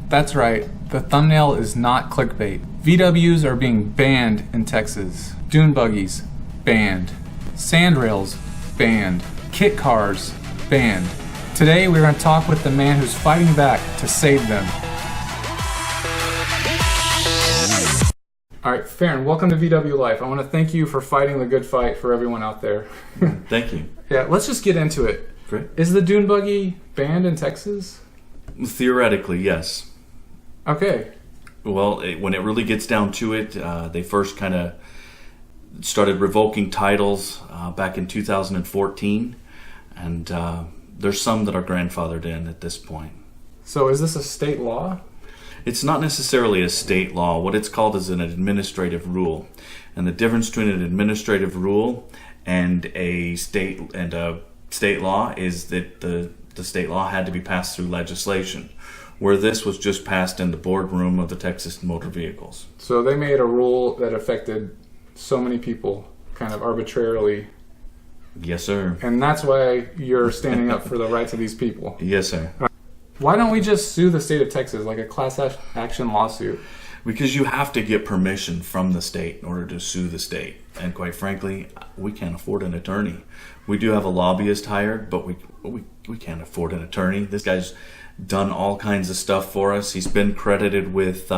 That's right, the thumbnail is not clickbait. VWs are being banned in Texas. Dune buggies, banned. Sandrails, banned. Kit cars, banned. Today we're going to talk with the man who's fighting back to save them. Alright, Farron, welcome to VW Life. I want to thank you for fighting the good fight for everyone out there. Thank you. Yeah, let's just get into it. Great. Is the dune buggy banned in Texas? Theoretically, yes. Okay. Well, when it really gets down to it, they first kind of started revoking titles back in 2014, and there's some that are grandfathered in at this point. So is this a state law? It's not necessarily a state law. What it's called is an administrative rule, and the difference between an administrative rule and a state law is that the state law had to be passed through legislation, where this was just passed in the boardroom of the Texas Motor Vehicles. So they made a rule that affected so many people kind of arbitrarily. Yes, sir. And that's why you're standing up for the rights of these people. Yes, sir. Why don't we just sue the state of Texas, like a class action lawsuit? Because you have to get permission from the state in order to sue the state. And quite frankly, we can't afford an attorney. We do have a lobbyist hired, but we can't afford an attorney. This guy's done all kinds of stuff for us. He's been credited with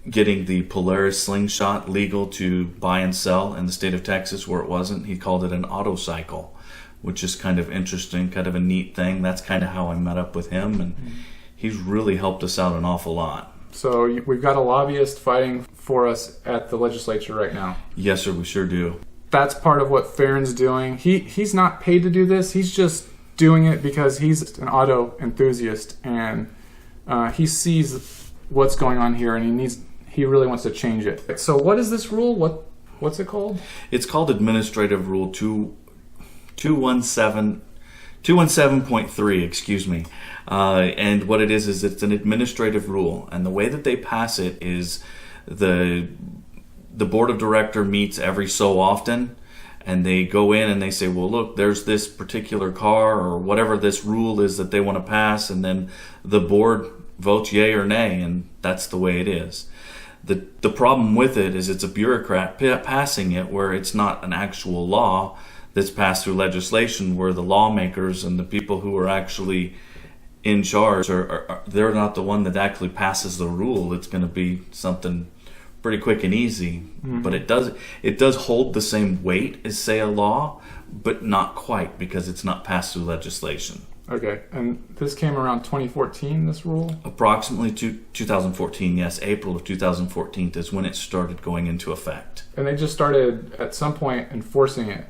getting the Polaris slingshot legal to buy and sell in the state of Texas where it wasn't. He called it an auto cycle, which is kind of interesting, kind of a neat thing. That's kind of how I met up with him, and he's really helped us out an awful lot. So we've got a lobbyist fighting for us at the legislature right now. Yes, sir, we sure do. That's part of what Farron's doing. He's not paid to do this. He's just doing it because he's an auto enthusiast, and he sees what's going on here, and he really wants to change it. So what is this rule? What's it called? It's called Administrative Rule 217.3, excuse me. And what it is it's an administrative rule, and the way that they pass it is the board of director meets every so often, and they go in and they say, well, look, there's this particular car or whatever this rule is that they want to pass, and then the board votes yay or nay, and that's the way it is. The problem with it is it's a bureaucrat passing it, where it's not an actual law that's passed through legislation, where the lawmakers and the people who are actually in charge they're not the one that actually passes the rule. It's going to be something pretty quick and easy, but it does hold the same weight as, say, a law, but not quite, because it's not passed through legislation. Okay, and this came around 2014, this rule? Approximately 2014, yes. April of 2014 is when it started going into effect. And they just started, at some point, enforcing it.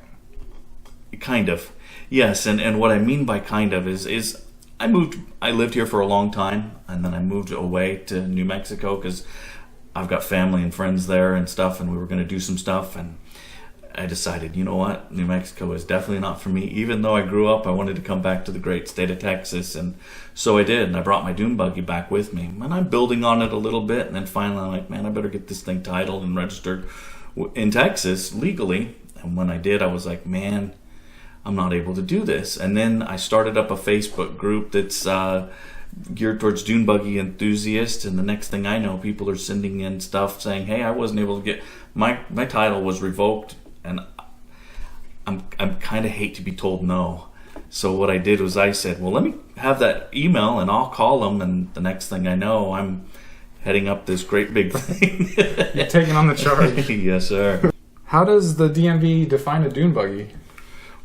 Kind of, yes. And what I mean by kind of is I lived here for a long time, and then I moved away to New Mexico because I've got family and friends there and stuff, and we were going to do some stuff, and I decided, you know what, New Mexico is definitely not for me. Even though I grew up, I wanted to come back to the great state of Texas, and so I did, and I brought my dune buggy back with me, and I'm building on it a little bit, and then finally I'm like, man, I better get this thing titled and registered in Texas legally. And when I did, I was like, man, I'm not able to do this. And then I started up a Facebook group that's geared towards dune buggy enthusiasts, and the next thing I know, people are sending in stuff saying, hey, I wasn't able to get my title was revoked, and I'm kind of hate to be told no. So what I did was I said, well, let me have that email and I'll call them, and the next thing I know, I'm heading up this great big thing. You're taking on the charge. Yes, sir. How does the DMV define a dune buggy?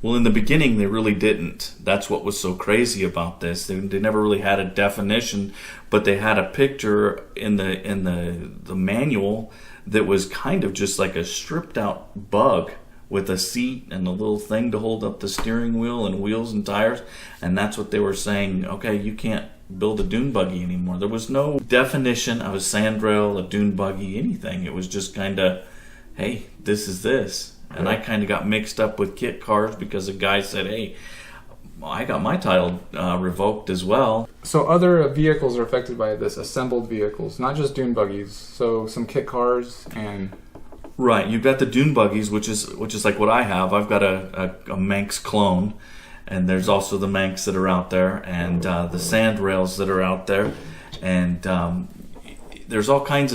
Well, in the beginning, they really didn't. That's what was so crazy about this. They never really had a definition, but they had a picture in the manual that was kind of just like a stripped out bug with a seat and a little thing to hold up the steering wheel and wheels and tires. And that's what they were saying, okay, you can't build a dune buggy anymore. There was no definition of a sandrail, a dune buggy, anything. It was just kind of, hey, this is this. And I kind of got mixed up with kit cars because a guy said, hey, I got my title revoked as well. So other vehicles are affected by this, assembled vehicles, not just dune buggies. So some kit cars and... Right, you've got the dune buggies, which is like what I have. I've got a Manx clone, and there's also the Manx that are out there, and the Sandrails that are out there. and there's all kinds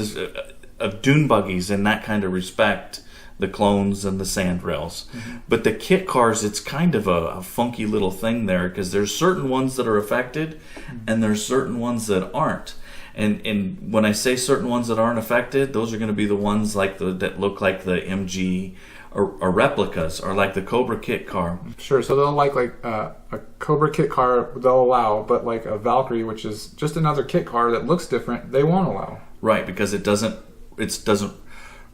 of dune buggies in that kind of respect, the clones and the sandrails. But the kit cars, it's kind of a funky little thing there, because there's certain ones that are affected and there's certain ones that aren't. And when I say certain ones that aren't affected, those are going to be the ones like that look like the MG or replicas, or like the Cobra kit car. Sure. So they'll like a Cobra kit car they'll allow, but like a Valkyrie, which is just another kit car that looks different, they won't allow. Right, because it doesn't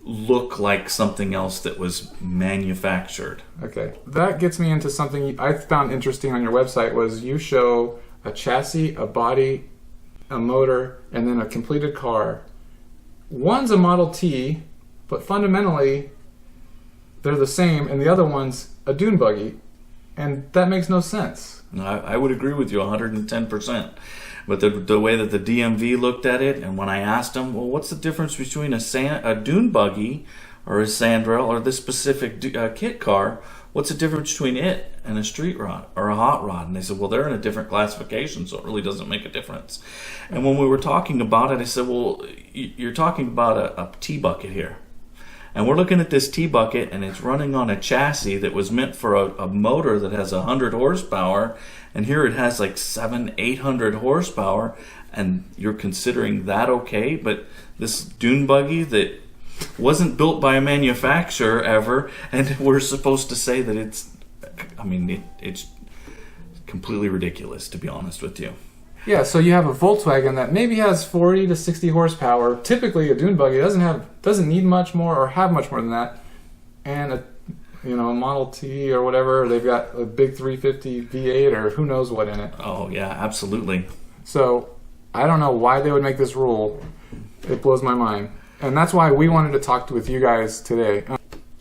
look like something else that was manufactured. Okay. That gets me into something I found interesting on your website. Was you show a chassis, a body, a motor, and then a completed car. One's a Model T, but fundamentally they're the same, and the other one's a dune buggy, and that makes no sense. I would agree with you 110%. But the way that the DMV looked at it, and when I asked them, well, what's the difference between a dune buggy or a sandrail or this specific kit car? What's the difference between it and a street rod or a hot rod? And they said, well, they're in a different classification, so it really doesn't make a difference. And when we were talking about it, I said, well, you're talking about a T-bucket here. And we're looking at this T-bucket, and it's running on a chassis that was meant for a motor that has 100 horsepower, and here it has like 700-800 horsepower, and you're considering that okay? But this dune buggy that wasn't built by a manufacturer ever, and we're supposed to say that it's completely ridiculous, to be honest with you. Yeah, so you have a Volkswagen that maybe has 40 to 60 horsepower. Typically, a dune buggy doesn't need much more or have much more than that. And a Model T or whatever, they've got a big 350 V8 or who knows what in it. Oh yeah, absolutely. So I don't know why they would make this rule. It blows my mind, and that's why we wanted to talk with you guys today.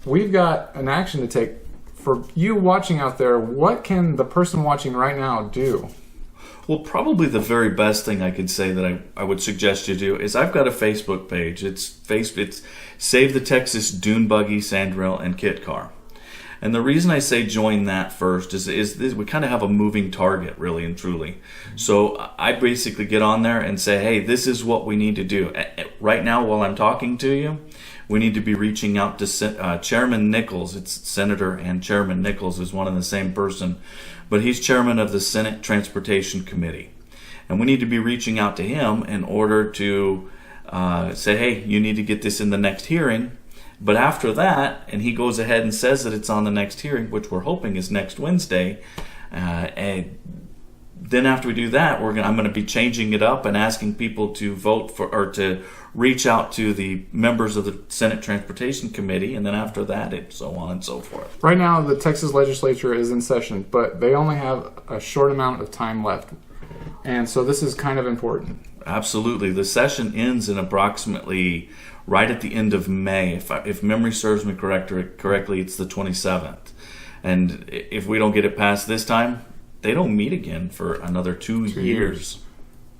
We've got an action to take for you watching out there. What can the person watching right now do? Well, probably the very best thing I could say that I would suggest you do is I've got a Facebook page. It's Save the Texas Dune Buggy, Sandrail, and Kit Car. And the reason I say join that first is we kind of have a moving target, really and truly. So I basically get on there and say, hey, this is what we need to do. Right now, while I'm talking to you, we need to be reaching out to Chairman Nichols. It's Senator and Chairman Nichols is one and the same person, but he's chairman of the Senate Transportation Committee. And we need to be reaching out to him in order to say, hey, you need to get this in the next hearing. But after that, and he goes ahead and says that it's on the next hearing, which we're hoping is next Wednesday, and then after we do that, I'm going to be changing it up and asking people to vote for, or to reach out to the members of the Senate Transportation Committee, and then after that, it's so on and so forth. Right now, the Texas legislature is in session, but they only have a short amount of time left. And so this is kind of important. Absolutely. The session ends in approximately right at the end of May. If memory serves me correctly, it's the 27th. And if we don't get it passed this time, they don't meet again for another 2 years.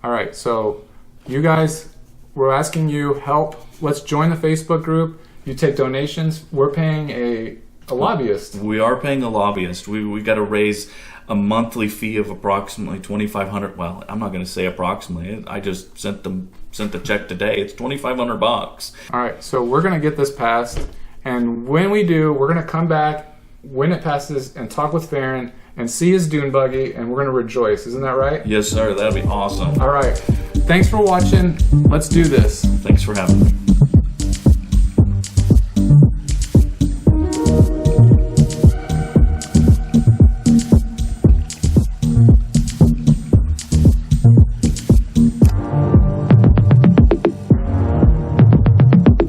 All right, so you guys, we're asking you help. Let's join the Facebook group. You take donations. We're paying a lobbyist. We are paying a lobbyist. We got to raise a monthly fee of approximately $2,500. Well, I'm not going to say approximately. I just sent the check today. It's $2,500. All right, so we're going to get this passed, and when we do, we're going to come back when it passes and talk with Farron and see his dune buggy, and we're going to rejoice. Isn't that right? Yes, sir. That'll be awesome. All right. Thanks for watching. Let's do this. Thanks for having me.